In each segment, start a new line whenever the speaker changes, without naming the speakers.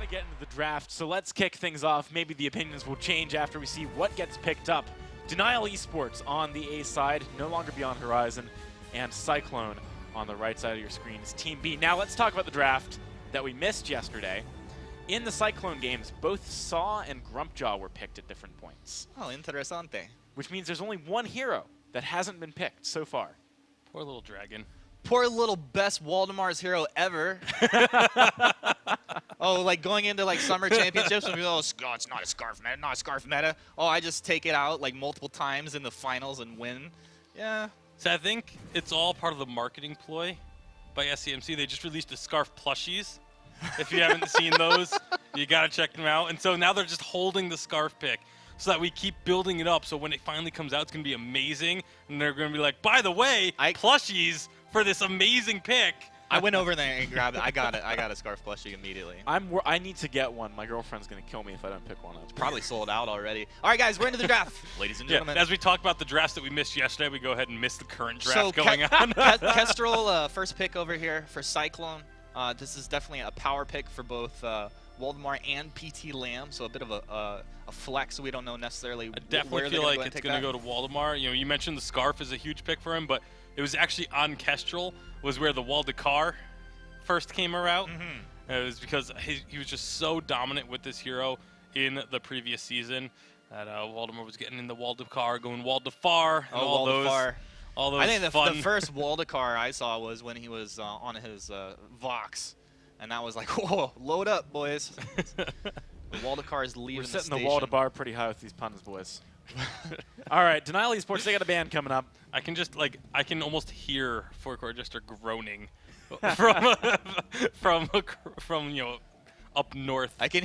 to get into the draft, so let's kick things off. Maybe the opinions will change after we see what gets picked up. Denial Esports on the A side, no longer Beyond Horizon, and Cyclone on the right side of your screen is Team B. Now let's talk about the draft that we missed yesterday. In the Cyclone games, both Saw and Grumpjaw were picked at different points.
Oh, interesante.
Which means there's only one hero that hasn't been picked so far.
Poor little dragon.
Poor little best Waldemar's hero ever. Oh, like going into like summer championships and oh, it's not a scarf meta, not a scarf meta. Oh, I just take it out like multiple times in the finals and win. Yeah.
So I think it's all part of the marketing ploy by SCMC. They just released the scarf plushies. If you haven't seen those, you gotta check them out. And so now they're just holding the scarf pick so that we keep building it up. So when it finally comes out, it's gonna be amazing. And they're gonna be like, by the way, plushies for this amazing pick.
I went over there and grabbed it. I got it. I got a scarf plushie immediately.
I need to get one. My girlfriend's going to kill me if I don't pick one up.
It's probably sold out already. All right, guys, we're into the draft. Ladies and gentlemen.
Yeah, as we talk about the drafts that we missed yesterday, we go ahead and miss the current draft going on.
Kestrel, first pick over here for Cyclone. This is definitely a power pick for both Waldemar and PT Lamb, so a bit of a flex. We don't know necessarily
I definitely feel like it's going to go to Waldemar. You know, you mentioned the scarf is a huge pick for him, but it was actually on Kestrel was where the Waldekar first came around. It was because he was just so dominant with this hero in the previous season that Waldemar was getting in the Waldekar, going Waldefar, and all those. I think
the first Waldekar I saw was when he was on his Vox, and that was like, whoa, load up, boys. The Waldekar is leaving the station.
We're setting the Waldebar pretty high with these puns, boys. All right, Denial Esports, they got a band coming up.
I can almost hear Four-Core Jester groaning from you know, up north.
I can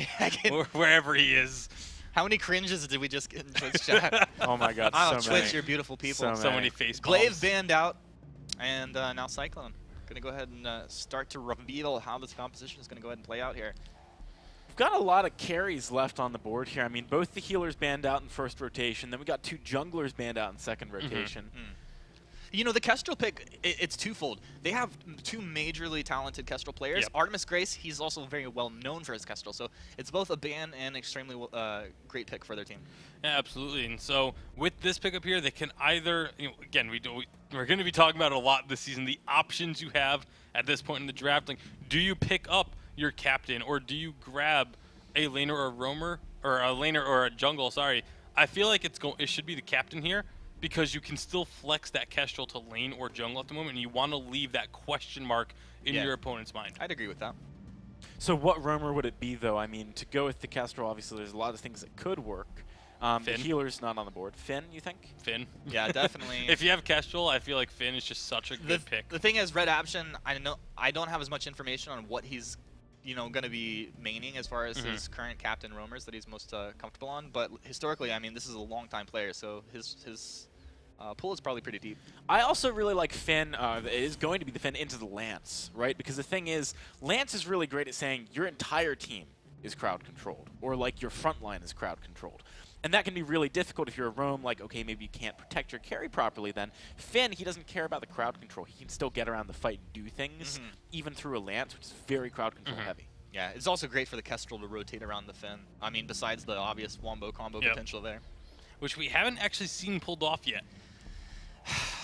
wherever he is.
How many cringes did we just get in Twitch chat?
Oh my God,
oh,
so
Twitch,
many.
you're beautiful people.
So many face palms.
Glaive banned out, and now Cyclone. Gonna go ahead and start to reveal how this composition is gonna go ahead and play out here.
We've got a lot of carries left on the board here. I mean, both the healers banned out in first rotation, then we got two junglers banned out in second rotation.
You know, the Kestrel pick, it's twofold. They have two majorly talented Kestrel players. Artemis Grace, he's also very well known for his Kestrel, so it's both a ban and extremely great pick for their team.
Yeah, absolutely. And so with this pickup here, they can either, you know, again, we're going to be talking about it a lot this season, the options you have at this point in the draft. Like, do you pick up your captain, or do you grab a laner or a roamer, or a laner or a jungle? Sorry, I feel like it should be the captain here, because you can still flex that Kestrel to lane or jungle at the moment, and you want to leave that question mark in your opponent's mind.
I'd agree with that.
So what roamer would it be, though? I mean, to go with the Kestrel, obviously there's a lot of things that could work. The healer's not on the board. Finn, you think?
Finn.
Yeah, definitely.
If you have Kestrel, I feel like Finn is just such a good pick.
The thing is, Red Option, I don't have as much information on what he's going to be maining as far as his current captain roamers that he's most comfortable on. But historically, I mean, this is a long-time player, so his pool is probably pretty deep.
I also really like Finn. It is going to be the Finn into the Lance, right? Because the thing is, Lance is really great at saying your entire team is crowd controlled, or like your front line is crowd controlled. And that can be really difficult if you're a roam, like, okay, maybe you can't protect your carry properly then. Finn, he doesn't care about the crowd control. He can still get around the fight and do things, even through a Lance, which is very crowd control heavy.
Yeah, it's also great for the Kestrel to rotate around the Finn. I mean, besides the obvious wombo combo potential there.
Which we haven't actually seen pulled off yet.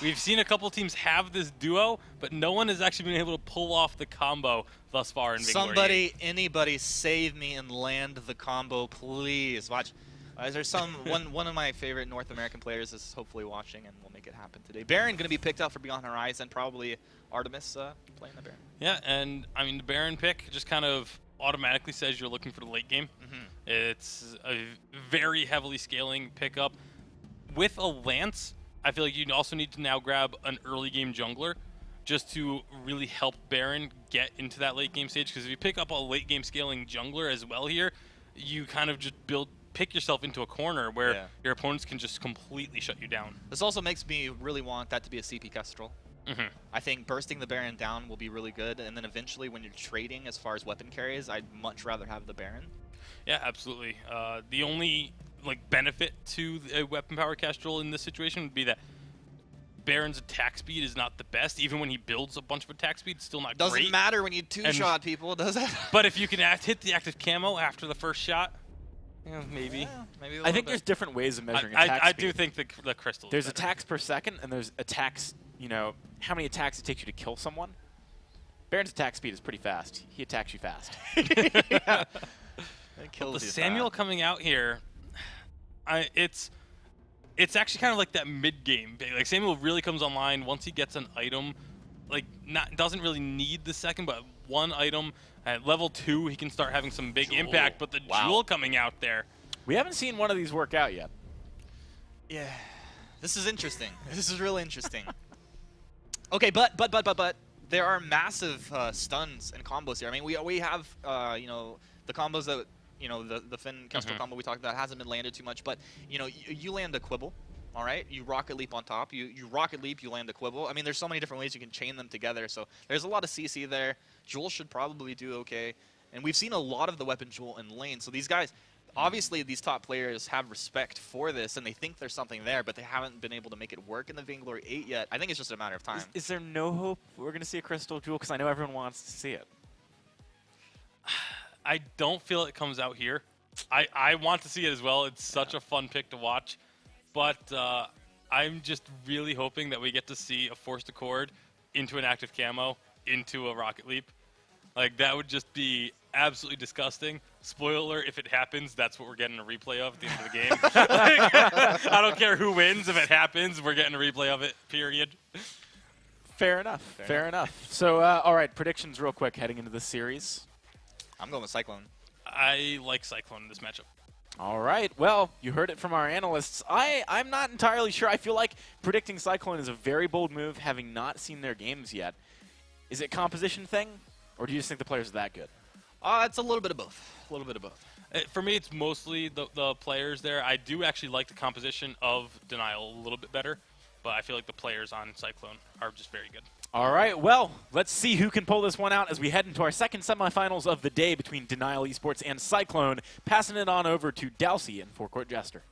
We've seen a couple teams have this duo, but no one has actually been able to pull off the combo thus far in Vainglory.
Somebody, anybody, save me and land the combo, please. Watch. Is there one of my favorite North American players is hopefully watching, and we'll make it happen today. Baron going to be picked out for Beyond Horizon, probably Artemis playing the Baron.
Yeah, and I mean the Baron pick just kind of automatically says you're looking for the late game. It's a very heavily scaling pickup. With a Lance, I feel like you also need to now grab an early game jungler just to really help Baron get into that late game stage, because if you pick up a late game scaling jungler as well here, you kind of just pick yourself into a corner where your opponents can just completely shut you down.
This also makes me really want that to be a CP Kestrel. I think bursting the Baron down will be really good, and then eventually when you're trading as far as weapon carries, I'd much rather have the Baron.
Yeah, absolutely. The only benefit to a weapon power Kestrel in this situation would be that Baron's attack speed is not the best. Even when he builds a bunch of attack speed, it's still not
Doesn't
great.
matter when you two-shot people, does it?
But if you can hit the active camo after the first shot, maybe.
Yeah, maybe a
I
little
think
bit.
there's different ways of measuring attack
I
speed.
do think the crystal.
There's
is better.
attacks per second, and there's attacks, you know, how many attacks it takes you to kill someone. Baron's attack speed is pretty fast. He attacks you fast.
Yeah.
Well, the Samuel coming out here, it's actually kind of like that mid-game. Like Samuel really comes online once he gets an item. Like doesn't really need the second, but one item at level 2 he can start having some big impact. But the Jewel coming out there,
We haven't seen one of these work out yet.
Yeah, this is interesting. This is really interesting. Okay, but there are massive stuns and combos here. I mean, we have you know, the combos that the Finn Kestrel combo we talked about hasn't been landed too much, but you know, you land a Quibble, all right? You rocket leap on top. You rocket leap, you land a Quibble. I mean, there's so many different ways you can chain them together. So there's a lot of CC there. Jewel should probably do okay, and we've seen a lot of the weapon Jewel in lane. So these guys, obviously, these top players have respect for this, and they think there's something there, but they haven't been able to make it work in the Vainglory 8 yet. I think it's just a matter of time.
Is there no hope we're going to see a Crystal Jewel? Because I know everyone wants to see it.
I don't feel it comes out here. I want to see it as well. It's such a fun pick to watch, but I'm just really hoping that we get to see a Forced Accord into an active camo into a rocket leap. Like, that would just be absolutely disgusting. Spoiler, if it happens, that's what we're getting a replay of at the end of the game. Like, I don't care who wins. If it happens, we're getting a replay of it, period.
Fair enough. Fair enough. So, all right, predictions real quick heading into the series.
I'm going with Cyclone.
I like Cyclone in this matchup.
All right. Well, you heard it from our analysts. I'm not entirely sure. I feel like predicting Cyclone is a very bold move, having not seen their games yet. Is it a composition thing, or do you just think the players are that good?
It's a little bit of both. A little bit of both.
For me, it's mostly the players there. I do actually like the composition of Denial a little bit better, but I feel like the players on Cyclone are just very good.
All right, well, let's see who can pull this one out as we head into our second semifinals of the day between Denial Esports and Cyclone. Passing it on over to Dalsey and Forecourt Jester.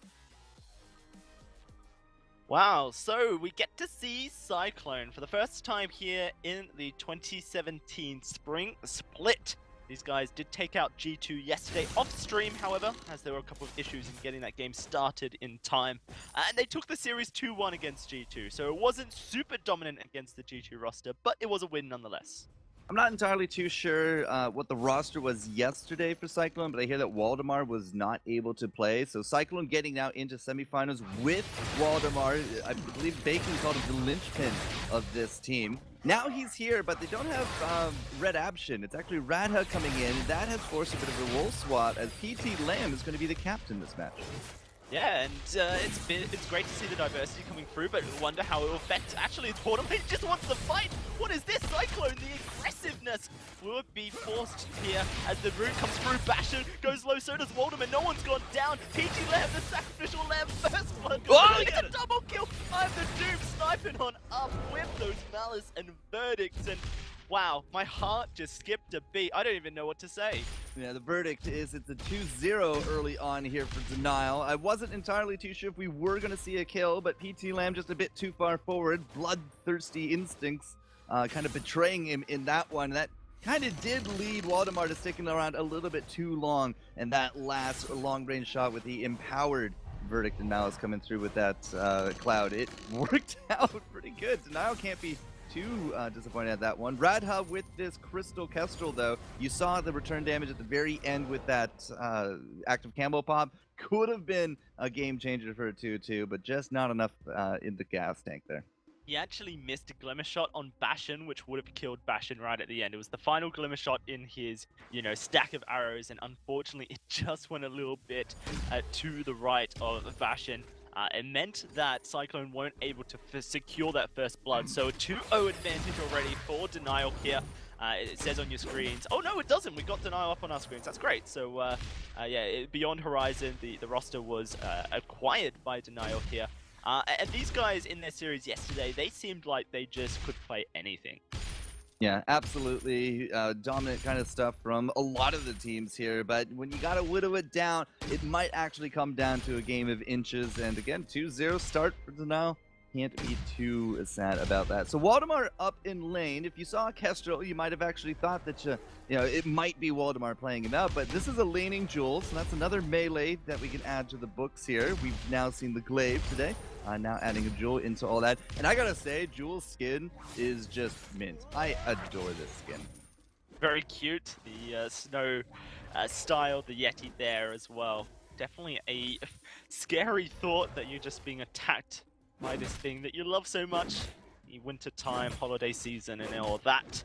Wow, so we get to see Cyclone for the first time here in the 2017 Spring Split. These guys did take out G2 yesterday off stream, however, as there were a couple of issues in getting that game started in time. And they took the series 2-1 against G2, so it wasn't super dominant against the G2 roster, but it was a win nonetheless.
I'm not entirely too sure what the roster was yesterday for Cyclone, but I hear that Waldemar was not able to play. So Cyclone getting now into semifinals with Waldemar. I believe Bacon called him the linchpin of this team. Now he's here, but they don't have Red Abshin. It's actually Radha coming in. That has forced a bit of a role swap as PT Lamb is going to be the captain this match.
Yeah, and it's great to see the diversity coming through, but I wonder how it will affect. Actually, it's Waldemar. He just wants to fight. What is this? Cyclone, the aggressiveness will be forced here as the root comes through. Basher goes low, so does Waldemar. No one's gone down. PT Lamb, the sacrificial lamb, first blood. Oh, it's a double kill. I have the Doom sniping on up with those Malice and Verdicts, and wow, my heart just skipped a beat. I don't even know what to say.
Yeah, the verdict is it's a 2-0 early on here for Denial. I wasn't entirely too sure if we were going to see a kill, but PT Lamb just a bit too far forward. Bloodthirsty instincts kind of betraying him in that one. That kind of did lead Waldemar to sticking around a little bit too long, and that last long-range shot with the empowered Verdict and Malice coming through with that cloud, it worked out pretty good. Denial can't be too disappointed at that one. Radha with this Crystal Kestrel, though, you saw the return damage at the very end with that active camo pop. Could have been a game changer for a 2-2, but just not enough in the gas tank there.
He actually missed a Glimmer shot on Bashan, which would have killed Bashan right at the end. It was the final Glimmer shot in his, stack of arrows, and unfortunately, it just went a little bit to the right of Bashan. It meant that Cyclone weren't able to secure that first blood, so a 2-0 advantage already for Denial here. It says on your screens. Oh no, it doesn't. We got Denial up on our screens. That's great. So Beyond Horizon, the roster was acquired by Denial here. And these guys in their series yesterday, they seemed like they just could play anything.
Yeah, absolutely. Dominant kind of stuff from a lot of the teams here, but when you gotta whittle it down, it might actually come down to a game of inches. And again, 2-0 start for Denial Can't be too sad about that. So Waldemar up in lane. If you saw Kestrel, you might have actually thought that it might be Waldemar playing him out, but this is a laning Jewel, so that's another melee that we can add to the books here. We've now seen the Glaive today. Now adding a Jewel into all that. And I gotta say, Jewel's skin is just mint. I adore this skin.
Very cute. The snow style, the Yeti there as well. Definitely a scary thought that you're just being attacked by this thing that you love so much. The winter time, holiday season, and all that.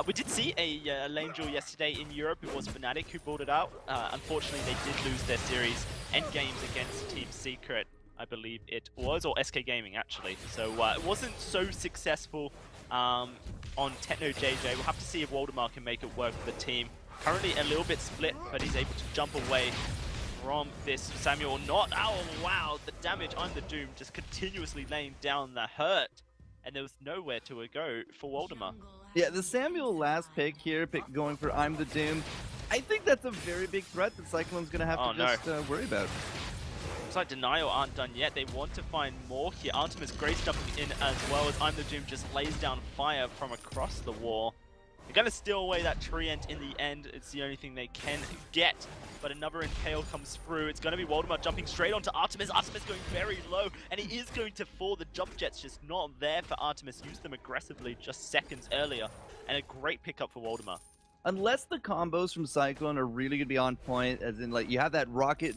We did see a lane duel yesterday in Europe. It was Fnatic who brought it out. Unfortunately, they did lose their series end games against Team Secret, I believe it was, or SK Gaming actually. So it wasn't so successful on Techno JJ. We'll have to see if Waldemar can make it work for the team. Currently a little bit split, but he's able to jump away from this Samuel. Not, oh wow, the damage. I'm the Doom just continuously laying down the hurt, and there was nowhere to go for Waldemar.
Yeah, the Samuel last pick here, going for I'm the Doom. I think that's a very big threat that Cyclone's gonna have to just worry about.
Looks like Denial aren't done yet. They want to find more here. Artemis Grace jumping in as well as I'm the Doom just lays down fire from across the wall. They're going to steal away that treant in the end. It's the only thing they can get. But another Impale comes through. It's going to be Waldemar jumping straight onto Artemis. Artemis going very low, and he is going to fall. The jump jet's just not there for Artemis. Used them aggressively just seconds earlier. And a great pickup for Waldemar.
Unless the combos from Cyclone are really going to be on point, as in, like, you have that rocket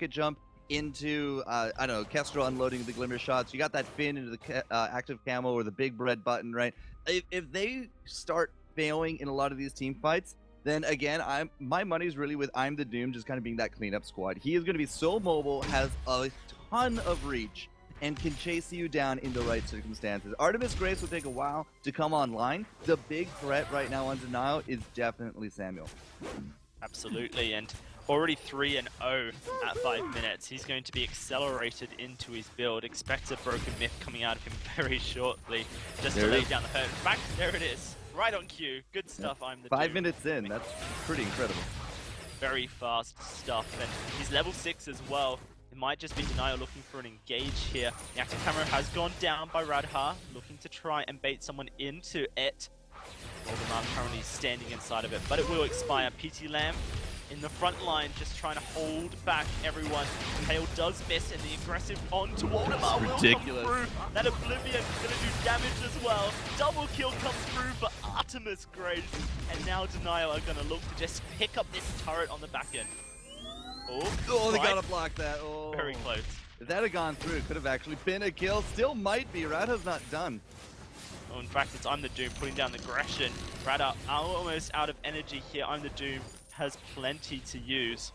jump into, I don't know, Kestrel unloading the Glimmer shots. You got that Finn into the active camo or the big red button, right? If they start failing in a lot of these team fights, then again, my money's really with I'm the Doom just kind of being that cleanup squad. He is going to be so mobile, has a ton of reach, and can chase you down in the right circumstances. Artemis Grace will take a while to come online. The big threat right now on Denial is definitely Samuel.
Absolutely, and already 3-0 at 5 minutes. He's going to be accelerated into his build. Expect a Broken Myth coming out of him very shortly, just to lay down the hurt. In fact, there it is. Right on cue. Good stuff, yeah. I'm the
5
Doom.
minutes in, that's pretty incredible.
Very fast stuff, and he's level 6 as well. It might just be Denial looking for an engage here. The active camera has gone down by Radha, looking to try and bait someone into it. Waldemar currently standing inside of it, but it will expire. PT Lamb in the front line, just trying to hold back everyone. Kale does miss, and the aggressive onto Waldemar will come through. That Oblivion is going to do damage as well. Double kill comes through for Artemis Grace, and now Denial are going to look to just pick up this turret on the back end.
Oh, they gotta block that. Oh.
Very close.
If that had gone through, it could have actually been a kill. Still might be. Radha's not done.
Oh, in fact, it's I'm the Doom putting down the aggression. Radha almost out of energy here. I'm the Doom has plenty to use.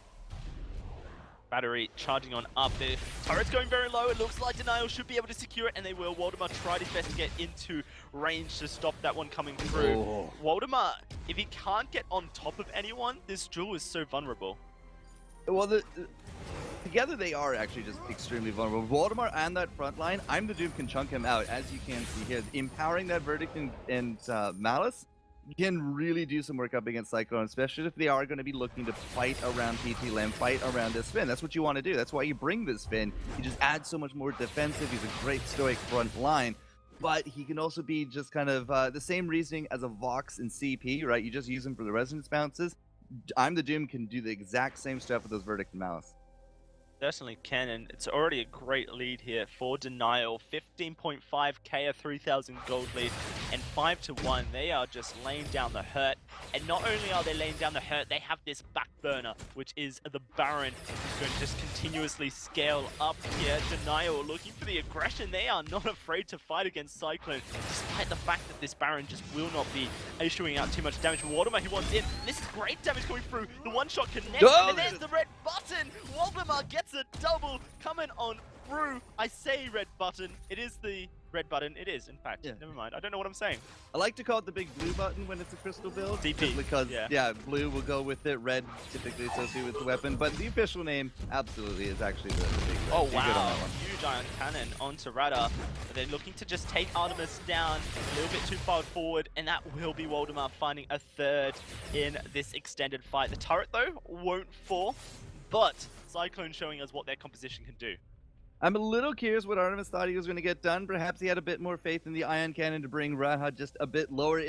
Battery charging on up. The turret's going very low. It looks like Denial should be able to secure it, and they will. Waldemar tried his best to get into range to stop that one coming through.
Oh.
Waldemar, if he can't get on top of anyone, this duel is so vulnerable.
Well, together they are actually just extremely vulnerable. Waldemar and that front line, I'm the Doom can chunk him out, as you can see here. Empowering that Verdict and Malice can really do some work up against Cyclone, especially if they are going to be looking to fight around PT Lamb, fight around this Finn. That's what you want to do. That's why you bring this Finn. He just adds so much more defensive. He's a great stoic front line. But he can also be just kind of the same reasoning as a Vox and CP, right? You just use him for the resonance bounces. I'm the Doom can do the exact same stuff with those Verdict and Malice.
Certainly can, and it's already a great lead here for Denial. 15.5k, a 3,000 gold lead, and 5-1. They are just laying down the hurt, and not only are they laying down the hurt, they have this back burner, which is the Baron, who's going to just continuously scale up here. Denial looking for the aggression. They are not afraid to fight against Cyclone, despite the fact that this Baron just will not be issuing out too much damage. Waldemar, he wants in. This is great damage coming through. The one-shot connects, and there's the red button. Waldemar gets a double coming on through. I say red button. It is the red button. It is, in fact.
Yeah.
Never mind. I don't know what I'm saying.
I like to call it the big blue button when it's a crystal build.
DP.
Just because,
yeah,
blue will go with it. Red typically associated with the weapon. But the official name, absolutely, is actually the big red.
Oh,
You're good on
wow.
that one.
Huge iron cannon onto Radha. They're looking to just take Artemis down a little bit too far forward, and that will be Waldemar finding a third in this extended fight. The turret, though, won't fall, but Cyclone showing us what their composition can do.
I'm a little curious what Artemis thought he was going to get done. Perhaps he had a bit more faith in the Ion Cannon to bring Radha just a bit lower.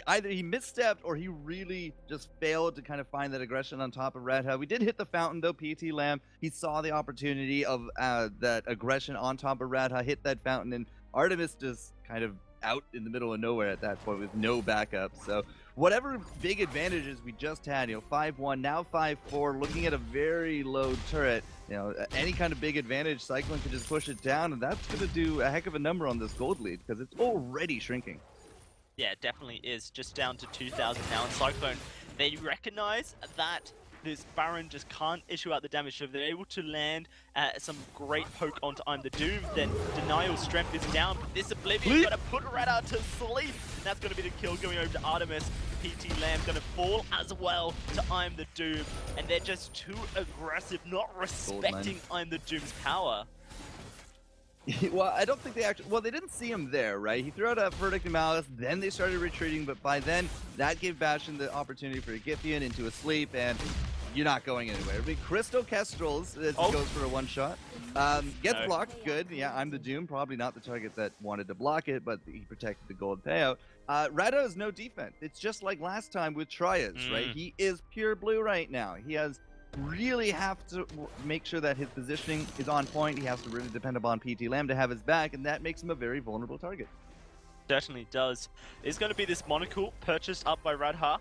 Either he misstepped or he really just failed to kind of find that aggression on top of Radha. We did hit the fountain though. PT Lamb, he saw the opportunity of that aggression on top of Radha, hit that fountain, and Artemis just kind of out in the middle of nowhere at that point with no backup. So whatever big advantages we just had, 5-1, now 5-4, looking at a very low turret, any kind of big advantage, Cyclone could just push it down, and that's going to do a heck of a number on this gold lead because it's already shrinking.
Yeah, it definitely is. Just down to 2,000 now. And Cyclone, they recognize that this Baron just can't issue out the damage. So if they're able to land some great poke onto I'm the Doom, then Denial's strength is down. But this Oblivion's going to put Radha to sleep. And that's going to be the kill going over to Artemis. PT Lamb going to fall as well to I'm the Doom. And they're just too aggressive, not respecting I'm the Doom's power.
Well, I don't think they actually... Well, they didn't see him there, right? He threw out a Verdict and Malice, then they started retreating, but by then, that gave Bastion the opportunity for a Githian into a sleep, and you're not going anywhere. I mean, Crystal Kestrels goes for a one-shot. Gets blocked, good. Yeah, I'm the Doom, probably not the target that wanted to block it, but he protected the gold payout. Radha has no defense. It's just like last time with Trias, right? He is pure blue right now. He has... really have to make sure that his positioning is on point. He has to really depend upon PT Lamb to have his back, and that makes him a very vulnerable target.
Certainly does. It's going to be this monocle purchased up by Radha.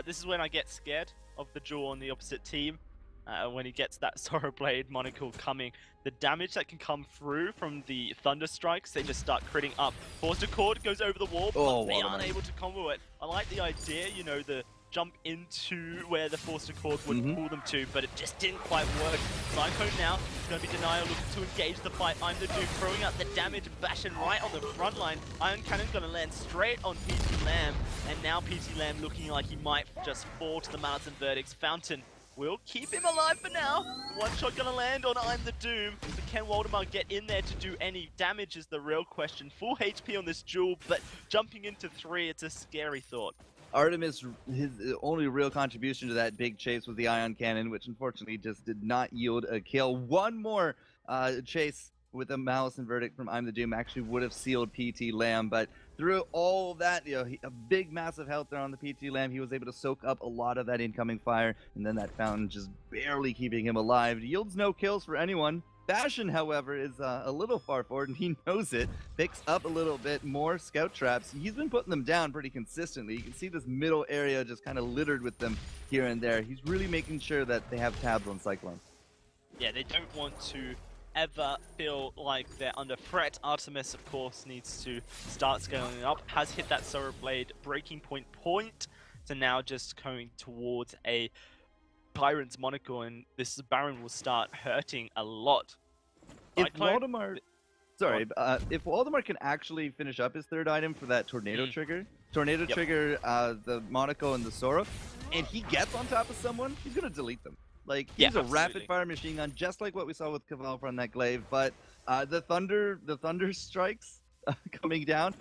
This is when I get scared of the duel on the opposite team. When he gets that Sorrow Blade monocle coming, the damage that can come through from the Thunder Strikes, they just start critting up. Forced Accord goes over the wall, but they aren't able to combo it. I like the idea, the jump into where the Forced Accord would pull them to, but it just didn't quite work. Cyclone now is going to be Denial looking to engage the fight. I'm the Doom throwing out the damage and Bastion right on the front line. Iron Cannon going to land straight on PT Lamb, and now PT Lamb looking like he might just fall to the Malice and Verdict's fountain. Will keep him alive for now. One shot going to land on I'm the Doom, but can Waldemar get in there to do any damage is the real question. Full HP on this duel, but jumping into 3, it's a scary thought.
Artemis, his only real contribution to that big chase was the Ion Cannon, which unfortunately just did not yield a kill. One more chase with a Malice and Verdict from I'm the Doom actually would have sealed PT Lamb, but through all that, a big massive health there on the PT Lamb, he was able to soak up a lot of that incoming fire, and then that fountain just barely keeping him alive. It yields no kills for anyone. Bastion, however, is a little far forward, and he knows it. Picks up a little bit more scout traps. He's been putting them down pretty consistently. You can see this middle area just kind of littered with them here and there. He's really making sure that they have tabs on Cyclone.
Yeah, they don't want to ever feel like they're under threat. Artemis, of course, needs to start scaling up. Has hit that Sorrow Blade breaking point. So now just going towards a Byron's monocle, and this Baron will start hurting a lot.
If Waldemar can actually finish up his third item for that Tornado Trigger, Trigger, the monocle, and the Sorrow, and he gets on top of someone, he's going to delete them. Like, he's a rapid-fire machine gun, just like what we saw with Caval from that glaive, but the Thunder Strikes coming down,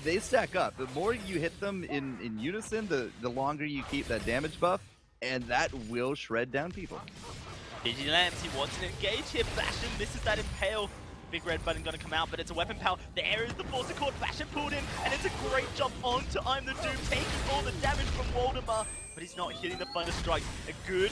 they stack up. The more you hit them in unison, the longer you keep that damage buff, and that will shred down people.
PT Lambs, he wants to engage here. Bastion misses that impale. Big red button gonna come out, but it's a weapon power. There is the Force Accord. Bastion pulled in, and it's a great jump onto I'm the Doom, taking all the damage from Waldemar, but he's not hitting the Thunder Strike. A good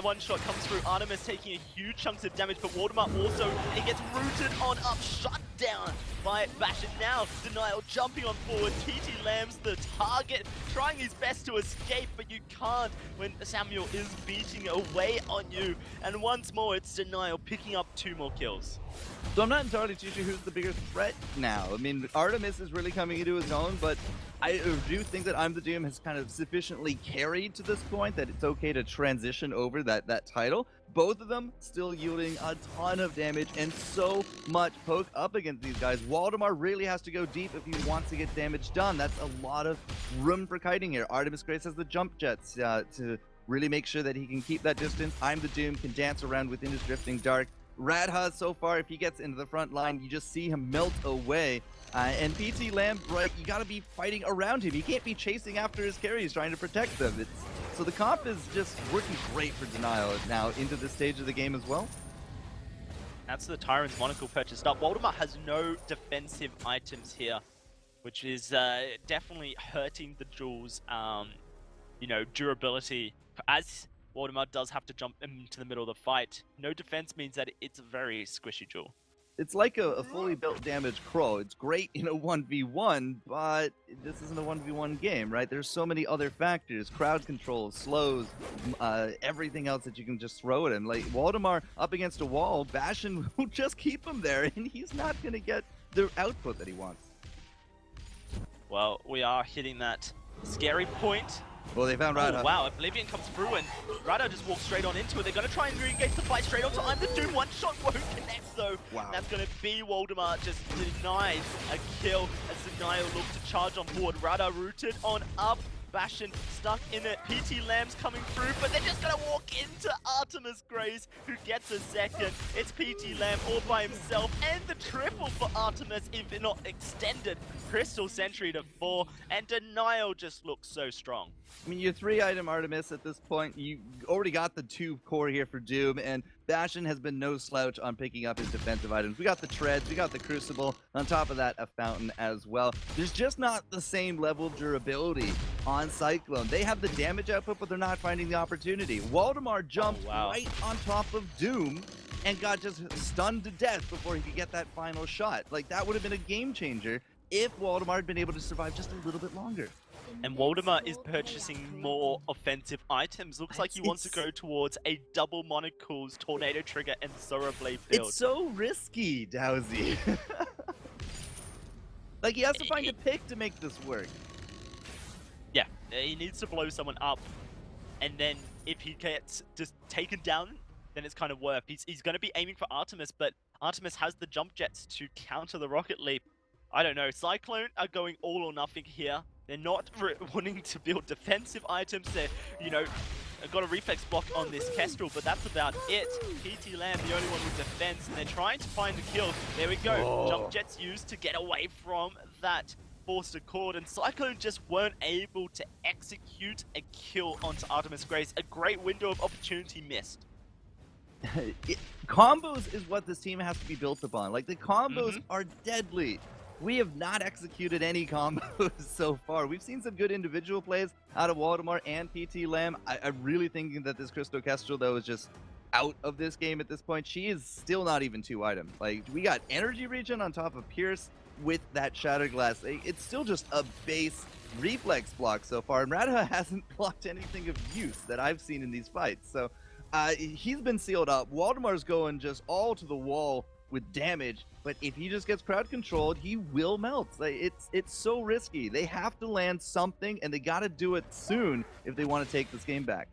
one shot comes through. Artemis taking a huge chunks of damage, but Waldemar also, and he gets rooted on up, shut down by Bastion. Now Denial jumping on forward. TT Lamb's the target, trying his best to escape, but you can't when Samuel is beating away on you. And once more, it's Denial picking up 2 more kills.
So I'm not entirely too sure who's the bigger threat now. I mean, Artemis is really coming into his own, but I do think that I'm the Doom has kind of sufficiently carried to this point that it's okay to transition over that title. Both of them still yielding a ton of damage and so much poke up against these guys. Waldemar really has to go deep if he wants to get damage done. That's a lot of room for kiting here. Artemis Grace has the jump jets to really make sure that he can keep that distance. I'm the Doom can dance around within his drifting dark. Radha, so far, if he gets into the front line, you just see him melt away. And PT Lamb, right, you gotta be fighting around him. You can't be chasing after his carries, trying to protect them. So the comp is just working great for Denial now into this stage of the game as well.
That's the Tyrant's Monocle purchased up. Waldemar has no defensive items here, which is definitely hurting the Jules, you know, durability. As Waldemar does have to jump into the middle of the fight, no defense means that it's a very squishy Jewel.
It's like a fully built damage Crow. It's great in a 1v1, but this isn't a 1v1 game, right? There's so many other factors. Crowd control, slows, everything else that you can just throw at him. Like, Waldemar up against a wall, Bastion will just keep him there, and he's not going to get the output that he wants.
Well, we are hitting that scary point.
Well, they found Rada.
Oh, wow, Oblivion comes through and Rada just walks straight on into it. They're going to try and re-engage the fight straight onto I'm the Doom. One shot won't connect though.
Wow.
And that's going to be Waldemar just denies a kill as Denial looks to charge on board. Rada rooted on up. Bastion stuck in it. PT Lamb's coming through, but they're just going to walk into Artemis Grace, who gets a second. It's PT Lamb all by himself, and the triple for Artemis, if not extended. Crystal Sentry to 4, and Denial just looks so strong.
I mean, your 3-item Artemis at this point, you already got the 2 core here for Doom, and Bastion has been no slouch on picking up his defensive items. We got the Treads, we got the Crucible, on top of that, a Fountain as well. There's just not the same level of durability on Cyclone. They have the damage output, but they're not finding the opportunity. Waldemar jumped right on top of Doom and got just stunned to death before he could get that final shot. Like, that would have been a game changer if Waldemar had been able to survive just a little bit longer.
And Waldemar is purchasing more offensive items. Looks like he wants to go towards a double Monocles, Tornado Trigger, and Sora Blade build.
It's so risky, Dowsy. Like, he has to find a pick to make this work.
Yeah, he needs to blow someone up. And then if he gets just taken down, then it's kind of worth. He's going to be aiming for Artemis, but Artemis has the jump jets to counter the Rocket Leap. I don't know. Cyclone are going all or nothing here. They're not wanting to build defensive items. They're, you know, got a reflex block on this Kestrel, but that's about it. PT Lamb, the only one with defense, and they're trying to find the kill. There we go.
Oh.
Jump jets used to get away from that forced accord, and Cyclone just weren't able to execute a kill onto Artemis Grace. A great window of opportunity missed.
Combos is what this team has to be built upon. Like, the combos are deadly. We have not executed any combos so far. We've seen some good individual plays out of Waldemar and PT Lamb. I'm really thinking that this Crystal Kestrel, though, is just out of this game at this point. She is still not even 2 items. Like, we got Energy Regen on top of Pierce with that Shattered Glass. It's still just a base reflex block so far, and Radha hasn't blocked anything of use that I've seen in these fights. So he's been sealed up. Waldemar's going just all to the wall with damage, but if he just gets crowd controlled, he will melt. Like, it's so risky. They have to land something, and they got to do it soon if they want to take this game back.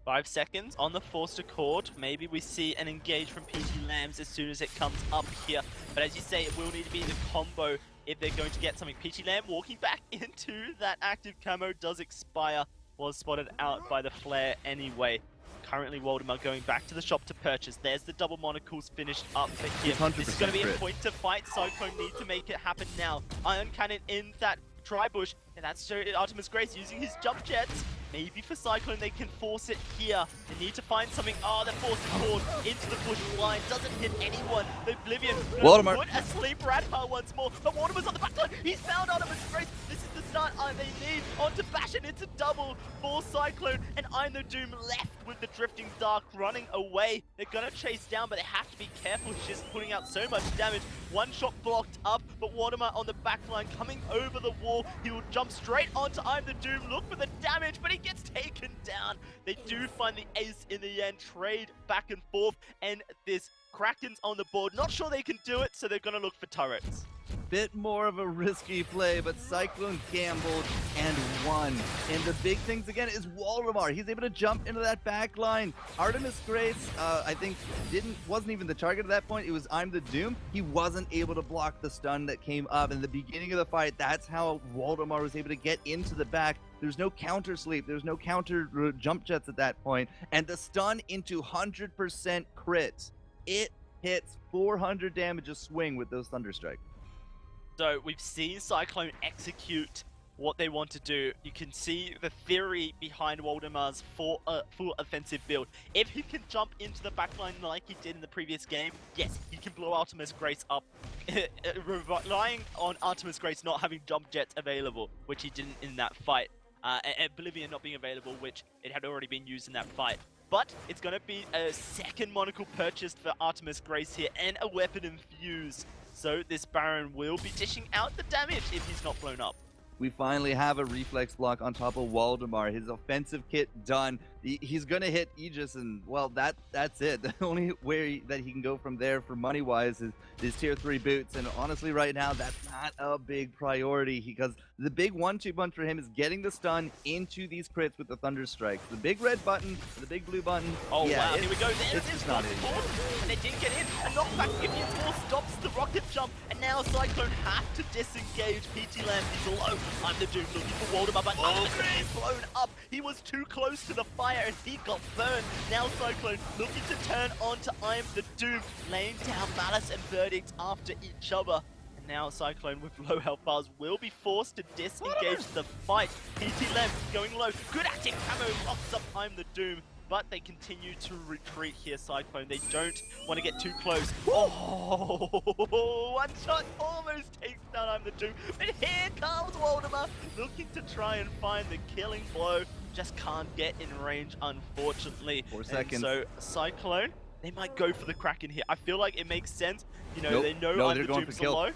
5 seconds on the forced accord. Maybe we see an engage from PT Lambs as soon as it comes up here. But as you say, it will need to be the combo if they're going to get something. PT Lamb walking back into that active camo does expire. Was spotted out by the flare anyway. Currently, Waldemar going back to the shop to purchase. There's the double monocles finished up for him. This is going to be a point to fight. Cyclone needs to make it happen now. Iron Cannon in that tri-bush, and that's Artemis Grace using his jump jets. Maybe for Cyclone they can force it here. They need to find something. Oh, they're forced forward into the bush line. Doesn't hit anyone. The Oblivion
Waldemar
put asleep Radha once more. But Waldemar's on the back line. He's found Artemis Grace. This is the start they need. Onto Bastion. It's a double for Cyclone. And I'm the Doom left with the Drifting Dark running away. They're going to chase down, but they have to be careful. She's putting out so much damage. One shot blocked up, but Waldemar on the back line coming over the wall. He will jump straight onto I'm the Doom. Look for the damage, but he gets taken down. They do find the ace in the end. Trade back and forth, and this Kraken's on the board. Not sure they can do it, so they're going to look for turrets.
Bit more of a risky play, but Cyclone gambled and won. And the big things again is Waldemar. He's able to jump into that back line. Artemis Grace, I think, wasn't even the target at that point. It was I'm the Doom. He wasn't able to block the stun that came up in the beginning of the fight. That's how Waldemar was able to get into the back. There's no counter sleep. There's no counter jump jets at that point. And the stun into 100% crit. It hits 400 damage a swing with those Thunderstrike.
So we've seen Cyclone execute what they want to do. You can see the theory behind Waldemar's full offensive build. If he can jump into the backline like he did in the previous game, yes, he can blow Artemis Grace up, relying on Artemis Grace not having jump jets available, which he didn't in that fight. And Oblivion not being available, which it had already been used in that fight. But it's going to be a second monocle purchased for Artemis Grace here, and a weapon infused. So this Baron will be dishing out the damage if he's not blown up.
We finally have a reflex block on top of Waldemar. His offensive kit done. He's going to hit Aegis, and, well, that's it. The only way that he can go from there for money-wise is tier 3 boots. And honestly, right now, that's not a big priority because the big 1-2 punch for him is getting the stun into these crits with the Thunder Strikes. The big red button, the big blue button.
Oh,
yeah,
wow, here we go. There
it's
it is,
just not it.
and they did get in. A knockback, Gideon's Wall stops the rocket jump, and now Cyclone have to disengage. PT Lamb is low. I'm the Doom looking for Waldemar, but he's blown up. He was too close to the fire, and he got burned. Now Cyclone looking to turn on to I'm the Doom, laying down Malice and Verdict after each other. And now Cyclone with low health bars will be forced to disengage the fight. PT Lamb going low. Good acting camo locks up I'm the Doom. But they continue to retreat here, Cyclone. They don't want to get too close. Oh, one shot almost takes down I'm the Doom. But here comes Waldemar, looking to try and find the killing blow. Just can't get in range, unfortunately.
4 seconds.
So Cyclone, they might go for the Kraken here. I feel like it makes sense. You know,
Nope.
they know
No,
I'm
they're
the
going
Doom's
for kill.
low.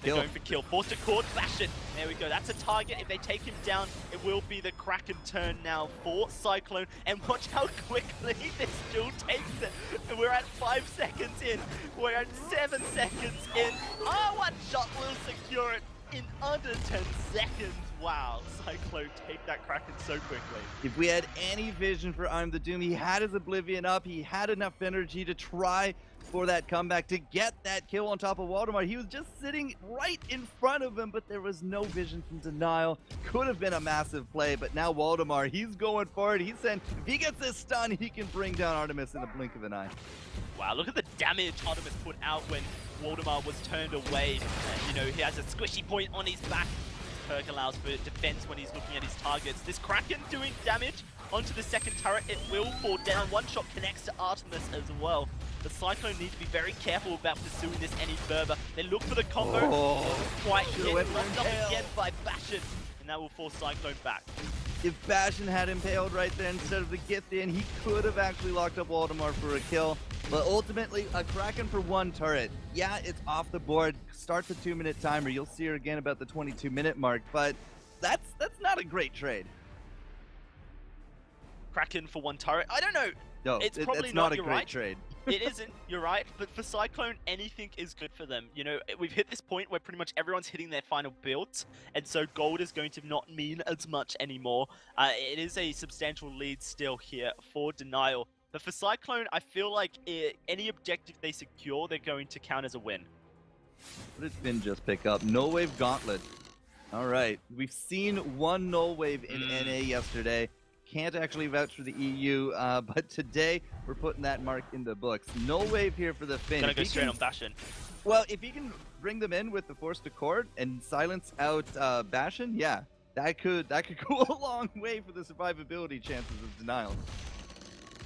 They're
Kill.
going for kill. Forced to cord, bash it. There we go. That's a target. If they take him down, it will be the Kraken turn now for Cyclone. And watch how quickly this duel takes it. And we're at 5 seconds in. We're at 7 seconds in. One shot will secure it in under 10 seconds. Wow, Cyclone take that Kraken so quickly.
If we had any vision for I'm the Doom, he had his Oblivion up, he had enough energy to try for that comeback, to get that kill on top of Waldemar. He was just sitting right in front of him, but there was no vision from Denial. Could have been a massive play, but now Waldemar, he's going for it. He's saying if he gets this stun, he can bring down Artemis in the blink of an eye.
Wow, look at the damage Artemis put out when Waldemar was turned away. You know, he has a squishy point on his back. Perk allows for defense when he's looking at his targets. This Kraken doing damage onto the second turret. It will fall down. One shot connects to Artemis as well. The Cyclone need to be very careful about pursuing this any further. They look for the combo. Quite hit. Left up again by Bastion. And that will force Cyclone back.
If Bastion had impaled right there instead of the gift in, he could have actually locked up Waldemar for a kill. But ultimately, a Kraken for 1 turret. Yeah, it's off the board. Start the 2-minute timer. You'll see her again about the 22-minute mark. But that's not a great trade.
Kraken for 1 turret. I don't know.
No,
It's probably
not a
you're
great
right.
trade.
It isn't, you're right, but for Cyclone, anything is good for them. You know, we've hit this point where pretty much everyone's hitting their final builds, and so gold is going to not mean as much anymore. It is a substantial lead still here for Denial. But for Cyclone, I feel like any objective they secure, they're going to count as a win.
What did Finn just pick up? Null Wave Gauntlet. All right. We've seen 1 Null Wave in NA yesterday. Can't actually vouch for the EU, but today we're putting that mark in the books. Null Wave here for the Finn.
Gonna go straight on Bastion.
Well, if he can bring them in with the Force to Cord and silence out Bastion, yeah, that could go a long way for the survivability chances of Denial.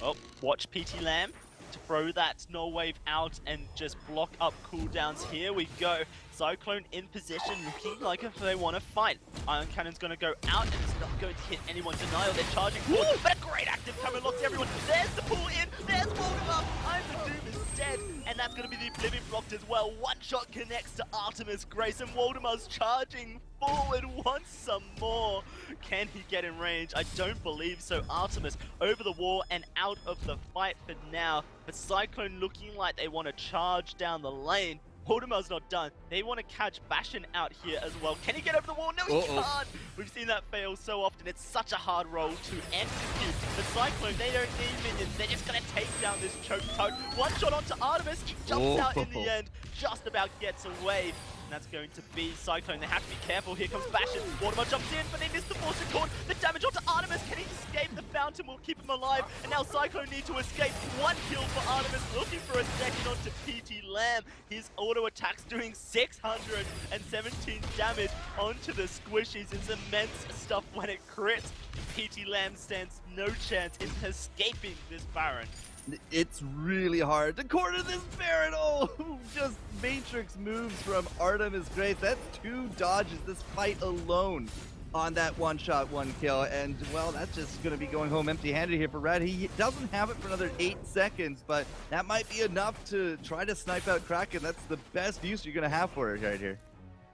Oh, watch PT Lamb to throw that Null Wave out and just block up cooldowns. Here we go. Cyclone in position, looking like if they want to fight. Iron Cannon's going to go out, and it's not going to hit anyone. Denial, they're charging forward, but a great active cover locks everyone. There's the pull in, there's Waldemar. I'm the Doom is dead, and that's going to be the Oblivion blocked as well. One shot connects to Artemis Grace, and Waldemar's charging forward once some more. Can he get in range? I don't believe so. Artemis over the wall and out of the fight for now. But Cyclone looking like they want to charge down the lane. Waldemar's not done. They want to catch Bastion out here as well. Can he get over the wall? No, he can't. We've seen that fail so often. It's such a hard role to execute. The Cyclone, they don't need minions. They're just going to take down this choke toad. One shot onto Artemis. He jumps out in the end. Just about gets away. And that's going to be Cyclone. They have to be careful. Here comes Bastion. Waldemar jumps in, but they missed the force cord. The damage onto Artemis. Can he escape the fountain? Fountain will keep him alive, and now Cyclone need to escape. 1 kill for Artemis, looking for a second onto PT Lamb. His auto attack's doing 617 damage onto the squishies. It's immense stuff when it crits. PT Lamb stands no chance in escaping this Baron.
It's really hard to corner this Baron. Oh, just Matrix moves from Artemis Grace. That's 2 dodges this fight alone on that 1-shot, 1-kill. And, well, that's just going to be going home empty-handed here for Red. He doesn't have it for another 8 seconds, but that might be enough to try to snipe out Kraken. That's the best use you're going to have for it right here.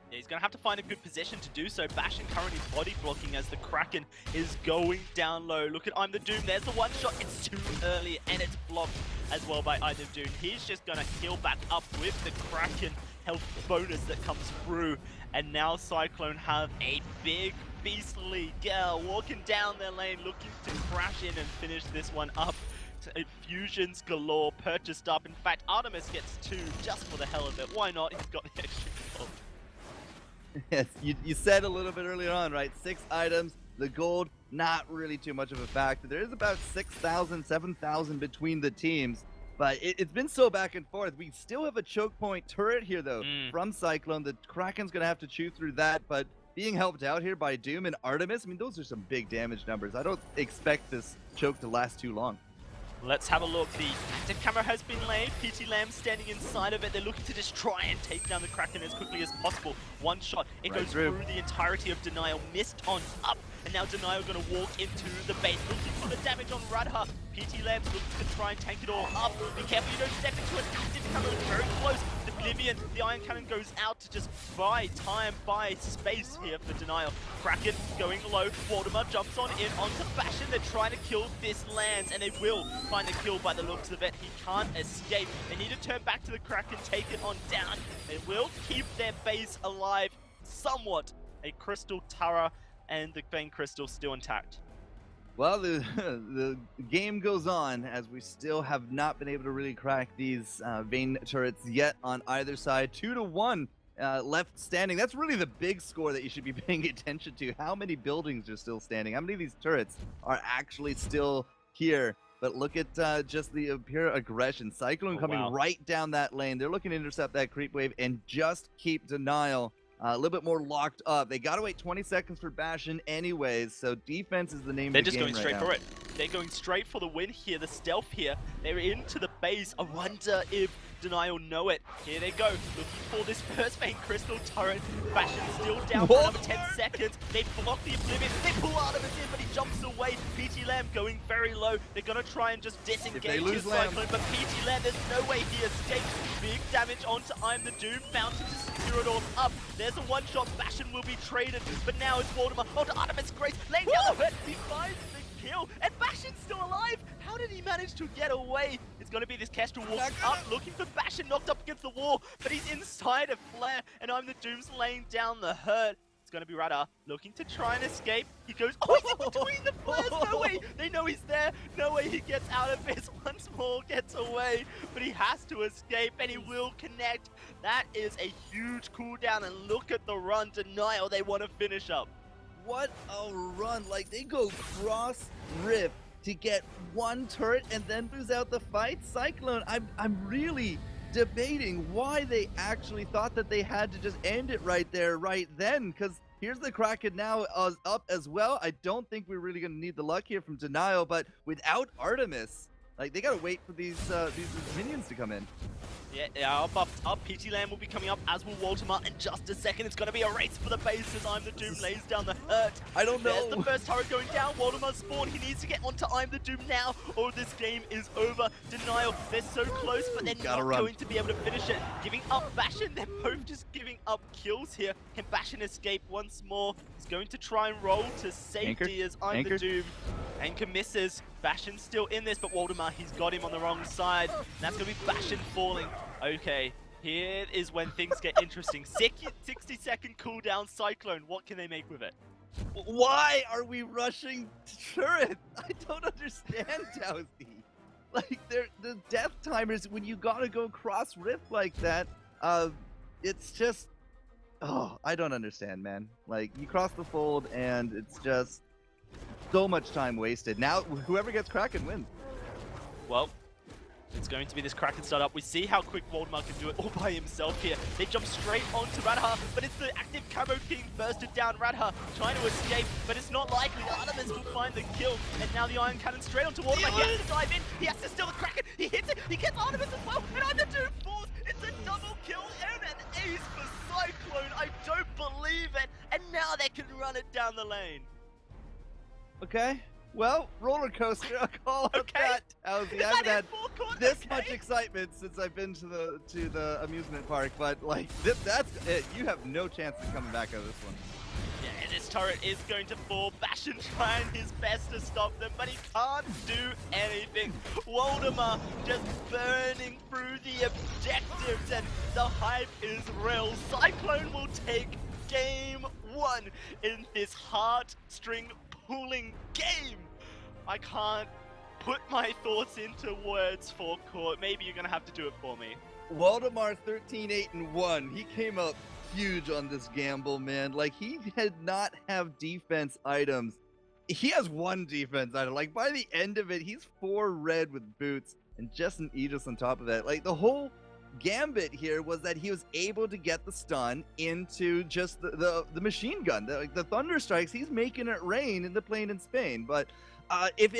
Yeah, he's going to have to find a good position to do so. Bastion currently body blocking as the Kraken is going down low. Look at I'm the Doom. There's the 1-shot. It's too early, and it's blocked as well by I'm the Doom. He's just going to heal back up with the Kraken health bonus that comes through. And now Cyclone have a big, beastly girl walking down their lane, looking to crash in and finish this one up. Fusions galore purchased up. In fact, Artemis gets 2 just for the hell of it. Why not? He's got the extra gold.
Yes, you said a little bit earlier on, right? 6 items, the gold, not really too much of a factor. There is about 6,000, 7,000 between the teams, but it's been so back and forth. We still have a choke point turret here, though, from Cyclone. The Kraken's going to have to chew through that, but being helped out here by Doom and Artemis, I mean, those are some big damage numbers. I don't expect this choke to last too long.
Let's have a look. The active camera has been laid. PT Lamb standing inside of it. They're looking to just try and take down the Kraken as quickly as possible. 1 shot. It goes through the entirety of Denial. Missed on up. And now Denial going to walk into the base. Looking for the damage on Radha. PT Lamb's looking to try and tank it all up. Be careful you don't step into an active camera. Very close. Oblivion, the Iron Cannon goes out to just buy time, buy space here for Denial. Kraken going low. Waldemar jumps on in onto Bastion. They're trying to kill this lands, and they will find a kill by the looks of it. He can't escape. They need to turn back to the Kraken, take it on down. They will keep their base alive somewhat. A Crystal Tara and the Vein Crystal still intact.
Well, the game goes on as we still have not been able to really crack these Vein turrets yet on either side. 2-1 left standing. That's really the big score that you should be paying attention to. How many buildings are still standing? How many of these turrets are actually still here? But look at just the pure aggression. Cyclone coming right down that lane. They're looking to intercept that creep wave and just keep Denial a little bit more locked up. They got to wait 20 seconds for Bastion anyways, so defense is the name of the game.
They're just going
right
straight
now.
for it. They're going straight for the win here, the stealth here. They're into the base. I wonder if Denial know it. Here they go, looking for this first Vein Crystal turret. Bastion still down for another 10 seconds. They block the Oblivion. They pull Artemis in, but he jumps away. PT Lamb going very low. They're going to try and just disengage his Cyclone, but PT Lamb, there's no way he escapes. Big damage onto I'm the Doom. Fountain to secure it all up. There's a 1-shot. Bastion will be traded, but now it's Waldemar onto Artemis Grace. Laying down the hurt. He finds the kill, and Bastion's still alive. How did he manage to get away? It's going to be this Kestrel walk up, looking for Bastion, knocked up against the wall, but he's inside a flare, and I'm the Doom's laying down the hurt. It's going to be Radar looking to try and escape. He goes, oh, he's in between the flares. No way. They know he's there. No way he gets out of this. Once more gets away, but he has to escape, and he will connect. That is a huge cooldown, and look at the run. Denial, they want to finish up.
What a run. Like, they go cross rift to get 1 turret and then lose out the fight. Cyclone, I'm really debating why they actually thought that they had to just end it right there, right then, because here's the Kraken now up as well. I don't think we're really going to need the luck here from Denial, but without Artemis, like, they got to wait for these minions to come in.
Yeah, buffed up. PT Lamb will be coming up, as will Waldemar in just a second. It's going to be a race for the base as I'm the Doom lays down the hurt.
I don't know.
There's the first turret going down. Waldemar's spawn. He needs to get onto I'm the Doom now, or this game is over. Denial, they're so close, but they're not going to be able to finish it. Giving up Bastion. They're both just giving up kills here. Can Bastion escape once more? He's going to try and roll to safety as I'm the Doom. Anchor misses. Bastion's still in this, but Waldemar, he's got him on the wrong side. That's going to be Bastion falling. Okay, here is when things get interesting. 60-second cooldown Cyclone. What can they make with it?
Why are we rushing turret? I don't understand, Dowsy. Like, the death timers, when you gotta go cross rift like that, it's just, oh, I don't understand, man. Like, you cross the fold and it's just, so much time wasted. Now, whoever gets Kraken wins.
Well, it's going to be this Kraken startup. We see how quick Waldemar can do it all by himself here. They jump straight onto Radha, but it's the active Camo King bursted down Radha, trying to escape, but it's not likely. Artemis will find the kill, and now the Iron Cannon straight onto Waldemar. He has to dive in, he has to steal the Kraken, he hits it, he gets Artemis as well, and on the 2 falls, it's a double kill and an ace for Cyclone. I don't believe it, and now they can run it down the lane.
Okay. Well, roller coaster. I'll call it
Okay.
that. Towsy. I haven't had
Forecourt?
this
Okay.
much excitement since I've been to the amusement park, but like that's it. You have no chance of coming back out of this one.
Yeah, this turret is going to fall. Bastion trying his best to stop them, but he can't do anything. Waldemar just burning through the objectives, and the hype is real. Cyclone will take game 1 in this heartstring pulling game. I can't put my thoughts into words for Court. Maybe you're gonna have to do it for me.
Waldemar 13-8-1. He came up huge on this gamble, man. Like he did not have defense items. He has 1 defense item. Like by the end of it, he's 4 red with boots and just an Aegis on top of that. Like the whole gambit here was that he was able to get the stun into just the machine gun. The thunder strikes, he's making it rain in the plane in Spain. But if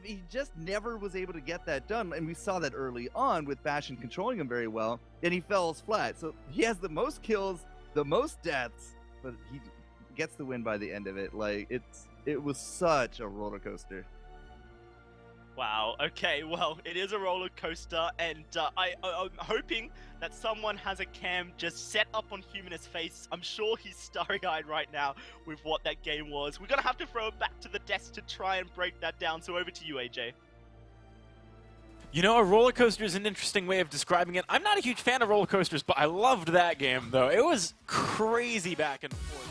he just never was able to get that done, and we saw that early on with Bastion controlling him very well, then he falls flat. So he has the most kills, the most deaths, but he gets the win by the end of it. Like it was such a roller coaster.
Wow, okay, well, it is a roller coaster, and I'm hoping that someone has a cam just set up on Humanist's face. I'm sure he's starry-eyed right now with what that game was. We're gonna have to throw it back to the desk to try and break that down, so over to you, AJ.
You know, a roller coaster is an interesting way of describing it. I'm not a huge fan of roller coasters, but I loved that game, though. It was crazy back and forth.